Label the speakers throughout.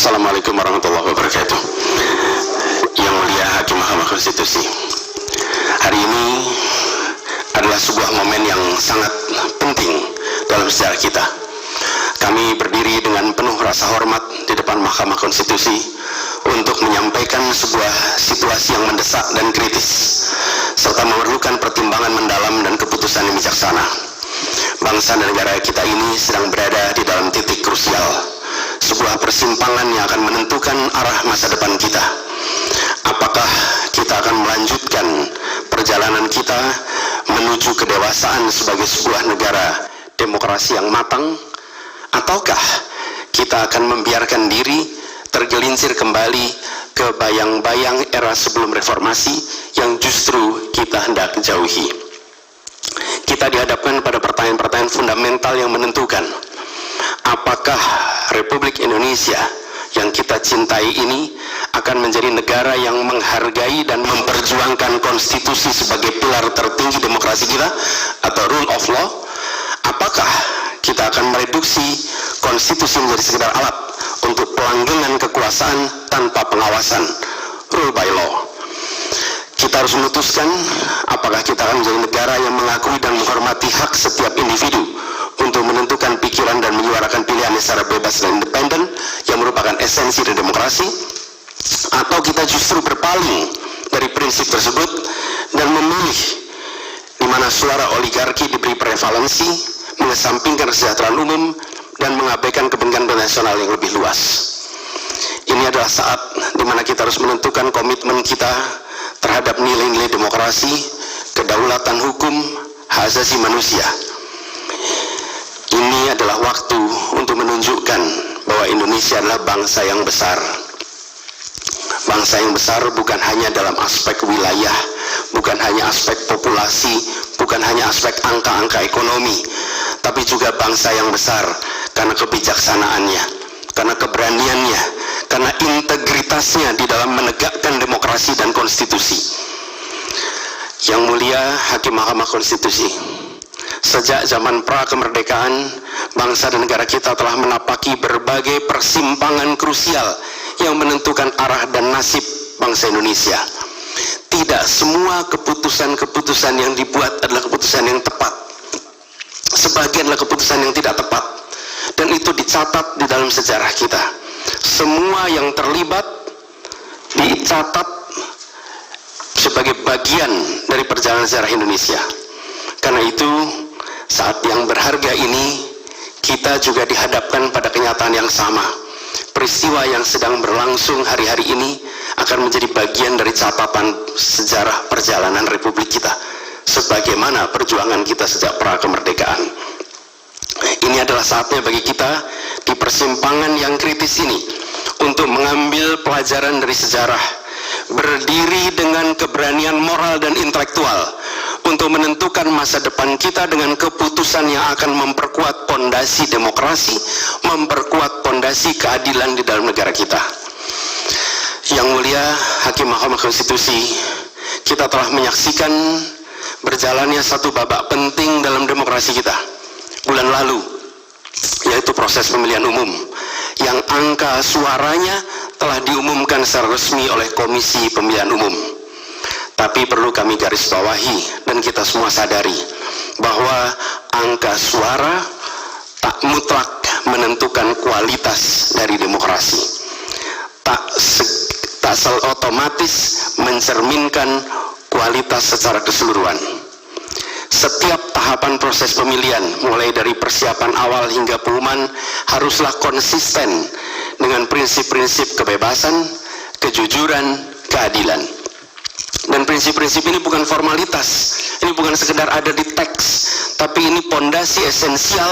Speaker 1: Assalamualaikum warahmatullahi wabarakatuh. Yang mulia Hakim Mahkamah Konstitusi, hari ini adalah sebuah momen yang sangat penting dalam sejarah kita. Kami berdiri dengan penuh rasa hormat di depan Mahkamah Konstitusi untuk menyampaikan sebuah situasi yang mendesak dan kritis, serta memerlukan pertimbangan mendalam dan keputusan yang bijaksana. Bangsa dan negara kita ini sedang berada di dalam titik krusial, sebuah persimpangan yang akan menentukan arah masa depan kita. Apakah kita akan melanjutkan perjalanan kita menuju kedewasaan sebagai sebuah negara demokrasi yang matang, ataukah kita akan membiarkan diri tergelincir kembali ke bayang-bayang era sebelum reformasi yang justru kita hendak jauhi? Kita dihadapkan pada pertanyaan-pertanyaan fundamental yang menentukan apakah Republik Indonesia yang kita cintai ini akan menjadi negara yang menghargai dan memperjuangkan konstitusi sebagai pilar tertinggi demokrasi kita atau rule of law. Apakah kita akan mereduksi konstitusi menjadi sekedar alat untuk pelanggengan kekuasaan tanpa pengawasan, rule by law? Kita harus memutuskan apakah kita akan menjadi negara yang mengakui dan menghormati hak setiap individu untuk menentukan pikiran dan menyuarakan pilihannya secara bebas dan independen yang merupakan esensi dari demokrasi, atau kita justru berpaling dari prinsip tersebut dan memilih di mana suara oligarki diberi prevalensi, mengesampingkan kesejahteraan umum dan mengabaikan kepentingan nasional yang lebih luas. Ini adalah saat di mana kita harus menentukan komitmen kita terhadap nilai-nilai demokrasi, kedaulatan hukum, hak asasi manusia. Ini adalah waktu untuk menunjukkan bahwa Indonesia adalah bangsa yang besar. Bangsa yang besar bukan hanya dalam aspek wilayah, bukan hanya aspek populasi, bukan hanya aspek angka-angka ekonomi, tapi juga bangsa yang besar karena kebijaksanaannya, karena keberaniannya, karena integritasnya di dalam menegakkan demokrasi dan konstitusi. Yang mulia Hakim Mahkamah Konstitusi, sejak zaman pra-kemerdekaan, bangsa dan negara kita telah menapaki berbagai persimpangan krusial yang menentukan arah dan nasib bangsa Indonesia. Tidak semua keputusan-keputusan yang dibuat adalah keputusan yang tepat. Sebagian adalah keputusan yang tidak tepat, dan itu dicatat di dalam sejarah kita. Semua yang terlibat dicatat sebagai bagian dari perjalanan sejarah Indonesia. Karena itu, saat yang berharga ini, kita juga dihadapkan pada kenyataan yang sama. Peristiwa yang sedang berlangsung hari-hari ini akan menjadi bagian dari catatan sejarah perjalanan Republik kita, sebagaimana perjuangan kita sejak pra-kemerdekaan. Ini adalah saatnya bagi kita di persimpangan yang kritis ini untuk mengambil pelajaran dari sejarah, berdiri dengan keberanian moral dan intelektual untuk menentukan masa depan kita dengan keputusan yang akan memperkuat pondasi demokrasi, memperkuat pondasi keadilan di dalam negara kita. Yang mulia Hakim Mahkamah Konstitusi, kita telah menyaksikan berjalannya satu babak penting dalam demokrasi kita bulan lalu, yaitu proses pemilihan umum yang angka suaranya telah diumumkan secara resmi oleh Komisi Pemilihan Umum. Tapi perlu kami garis bawahi dan kita semua sadari bahwa angka suara tak mutlak menentukan kualitas dari demokrasi, tak otomatis mencerminkan kualitas secara keseluruhan. Setiap tahapan proses pemilihan, mulai dari persiapan awal hingga pengumuman, haruslah konsisten dengan prinsip-prinsip kebebasan, kejujuran, keadilan. Dan prinsip-prinsip ini bukan formalitas, ini bukan sekedar ada di teks, tapi ini pondasi esensial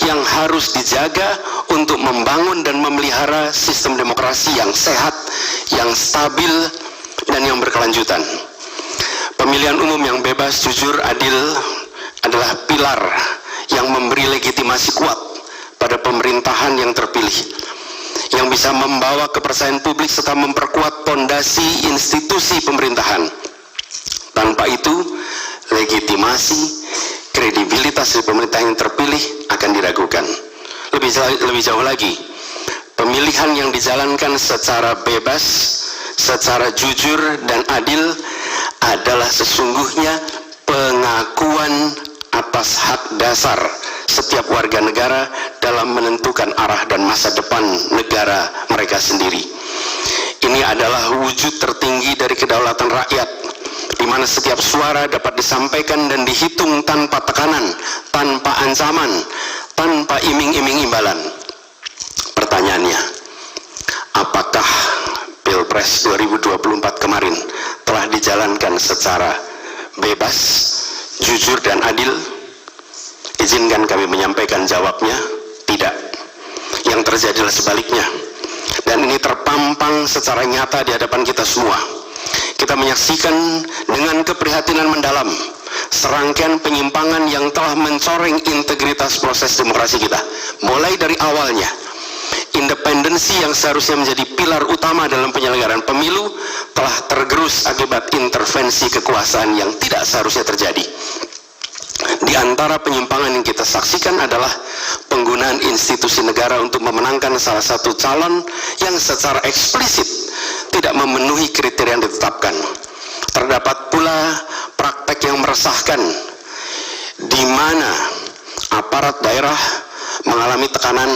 Speaker 1: yang harus dijaga untuk membangun dan memelihara sistem demokrasi yang sehat, yang stabil, dan yang berkelanjutan. Pemilihan umum yang bebas, jujur, adil adalah pilar yang memberi legitimasi kuat pada pemerintahan yang terpilih, yang bisa membawa kepercayaan publik serta memperkuat pondasi institusi pemerintahan. Tanpa itu, legitimasi, kredibilitas dari pemerintah yang terpilih akan diragukan. Lebih jauh lagi, Pemilihan yang dijalankan secara bebas, secara jujur dan adil adalah sesungguhnya pengakuan atas hak dasar setiap warga negara dalam menentukan arah dan masa depan negara mereka sendiri. Ini adalah wujud tertinggi dari kedaulatan rakyat, di mana setiap suara dapat disampaikan dan dihitung tanpa tekanan, tanpa ancaman, tanpa iming-iming imbalan. Pertanyaannya, apakah Pilpres 2024 kemarin telah dijalankan secara bebas, jujur dan adil? Izinkan kami menyampaikan jawabnya, tidak. Yang terjadi adalah sebaliknya. Dan ini terpampang secara nyata di hadapan kita semua. Kita menyaksikan dengan keprihatinan mendalam serangkaian penyimpangan yang telah mencoreng integritas proses demokrasi kita. Mulai dari awalnya, independensi yang seharusnya menjadi pilar utama dalam penyelenggaraan pemilu telah tergerus akibat intervensi kekuasaan yang tidak seharusnya terjadi. Di antara penyimpangan yang kita saksikan adalah penggunaan institusi negara untuk memenangkan salah satu calon yang secara eksplisit tidak memenuhi kriteria yang ditetapkan. Terdapat pula praktek yang meresahkan, di mana aparat daerah mengalami tekanan,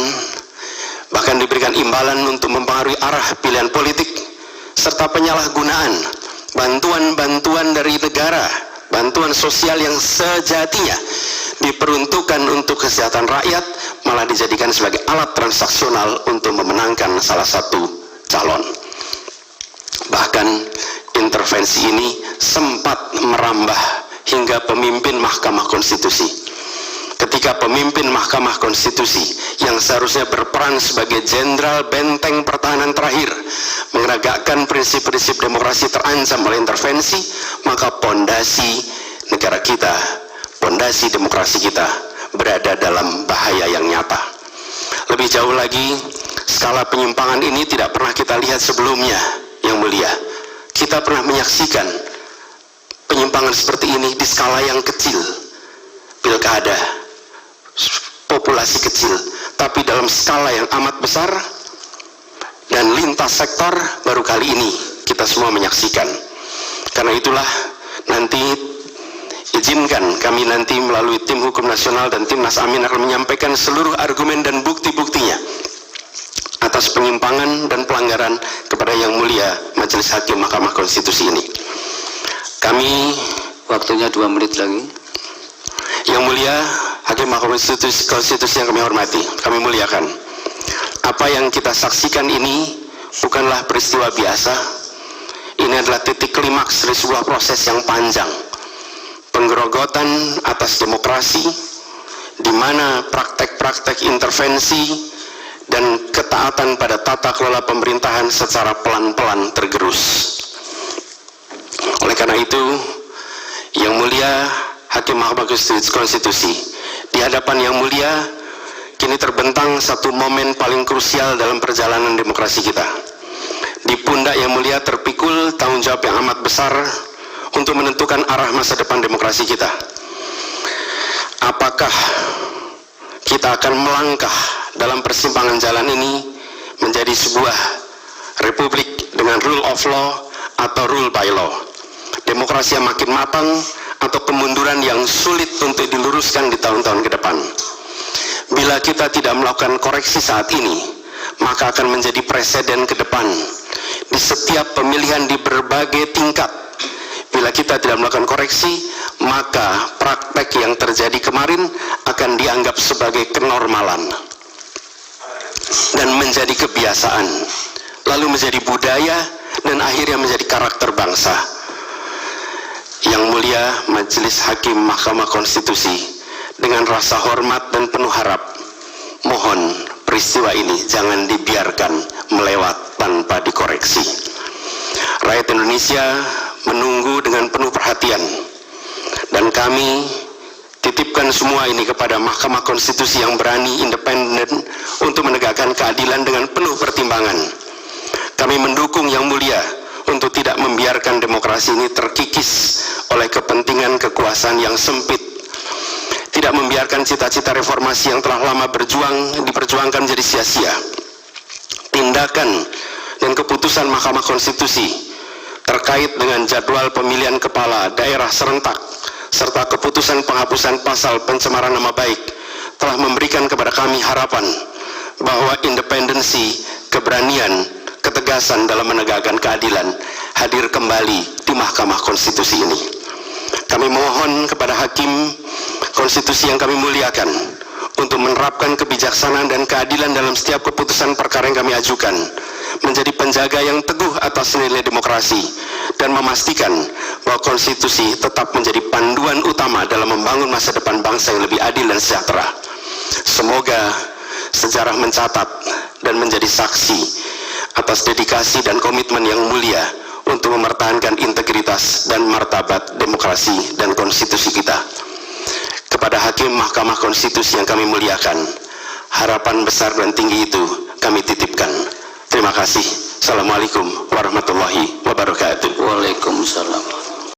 Speaker 1: bahkan diberikan imbalan untuk mempengaruhi arah pilihan politik, serta penyalahgunaan bantuan-bantuan dari negara, bantuan sosial yang sejatinya diperuntukkan untuk kesehatan rakyat, malah dijadikan sebagai alat transaksional untuk memenangkan salah satu calon. Bahkan intervensi ini sempat merambah hingga pemimpin Mahkamah Konstitusi. Ketika pemimpin Mahkamah Konstitusi yang seharusnya berperan sebagai jenderal benteng pertahanan terakhir menegakkan prinsip-prinsip demokrasi terancam oleh intervensi, maka pondasi negara kita, pondasi demokrasi kita berada dalam bahaya yang nyata. Lebih jauh lagi, skala penyimpangan ini tidak pernah kita lihat sebelumnya, Yang Mulia. Kita pernah menyaksikan penyimpangan seperti ini di skala yang kecil, pilkada, populasi kecil, tapi dalam skala yang amat besar dan lintas sektor baru kali ini kita semua menyaksikan. Karena itulah nanti izinkan kami nanti melalui tim hukum nasional dan Timnas Amin akan menyampaikan seluruh argumen dan bukti-buktinya atas penyimpangan dan pelanggaran kepada Yang Mulia Majelis Hakim Mahkamah Konstitusi ini. Kami, waktunya 2 menit lagi. Yang Mulia Hakim Mahkamah Konstitusi yang kami hormati, kami muliakan. Apa yang kita saksikan ini bukanlah peristiwa biasa. Ini adalah titik klimaks dari sebuah proses yang panjang. Penggerogotan atas demokrasi, di mana praktek-praktek intervensi dan ketaatan pada tata kelola pemerintahan secara pelan-pelan tergerus. Oleh karena itu, Yang Mulia Hakim Mahkamah Konstitusi, di hadapan Yang Mulia kini terbentang satu momen paling krusial dalam perjalanan demokrasi kita. Di pundak Yang Mulia terpikul tanggung jawab yang amat besar untuk menentukan arah masa depan demokrasi kita. Apakah kita akan melangkah dalam persimpangan jalan ini menjadi sebuah republik dengan rule of law atau rule by law, demokrasi yang makin matang, atau kemunduran yang sulit untuk diluruskan di tahun-tahun ke depan? Bila kita tidak melakukan koreksi saat ini, maka akan menjadi presiden ke depan di setiap pemilihan di berbagai tingkat. Bila kita tidak melakukan koreksi, maka praktek yang terjadi kemarin akan dianggap sebagai kenormalan dan menjadi kebiasaan, lalu menjadi budaya, dan akhirnya menjadi karakter bangsa. Yang Mulia Majelis Hakim Mahkamah Konstitusi, dengan rasa hormat dan penuh harap, mohon peristiwa ini jangan dibiarkan melewat tanpa dikoreksi. Rakyat Indonesia menunggu dengan penuh perhatian, dan kami titipkan semua ini kepada Mahkamah Konstitusi yang berani, independen, untuk menegakkan keadilan dengan penuh pertimbangan. Kami mendukung Yang Mulia untuk tidak membiarkan demokrasi ini terkikis oleh kepentingan kekuasaan yang sempit, tidak membiarkan cita-cita reformasi yang telah lama diperjuangkan menjadi sia-sia. tindakan dan keputusan Mahkamah Konstitusi terkait dengan jadwal pemilihan kepala daerah serentak serta keputusan penghapusan pasal pencemaran nama baik telah memberikan kepada kami harapan bahwa independensi, keberanian, ketegasan dalam menegakkan keadilan hadir kembali di Mahkamah Konstitusi ini. Kami mohon kepada Hakim Konstitusi yang kami muliakan untuk menerapkan kebijaksanaan dan keadilan dalam setiap keputusan perkara yang kami ajukan, menjadi penjaga yang teguh atas nilai demokrasi, dan memastikan bahwa konstitusi tetap menjadi panduan utama dalam membangun masa depan bangsa yang lebih adil dan sejahtera. Semoga sejarah mencatat dan menjadi saksi atas dedikasi dan komitmen yang mulia untuk mempertahankan integritas dan martabat demokrasi dan konstitusi kita. Kepada Hakim Mahkamah Konstitusi yang kami muliakan, harapan besar dan tinggi itu kami titipkan. Terima kasih. Assalamualaikum warahmatullahi wabarakatuh.
Speaker 2: Waalaikumsalam.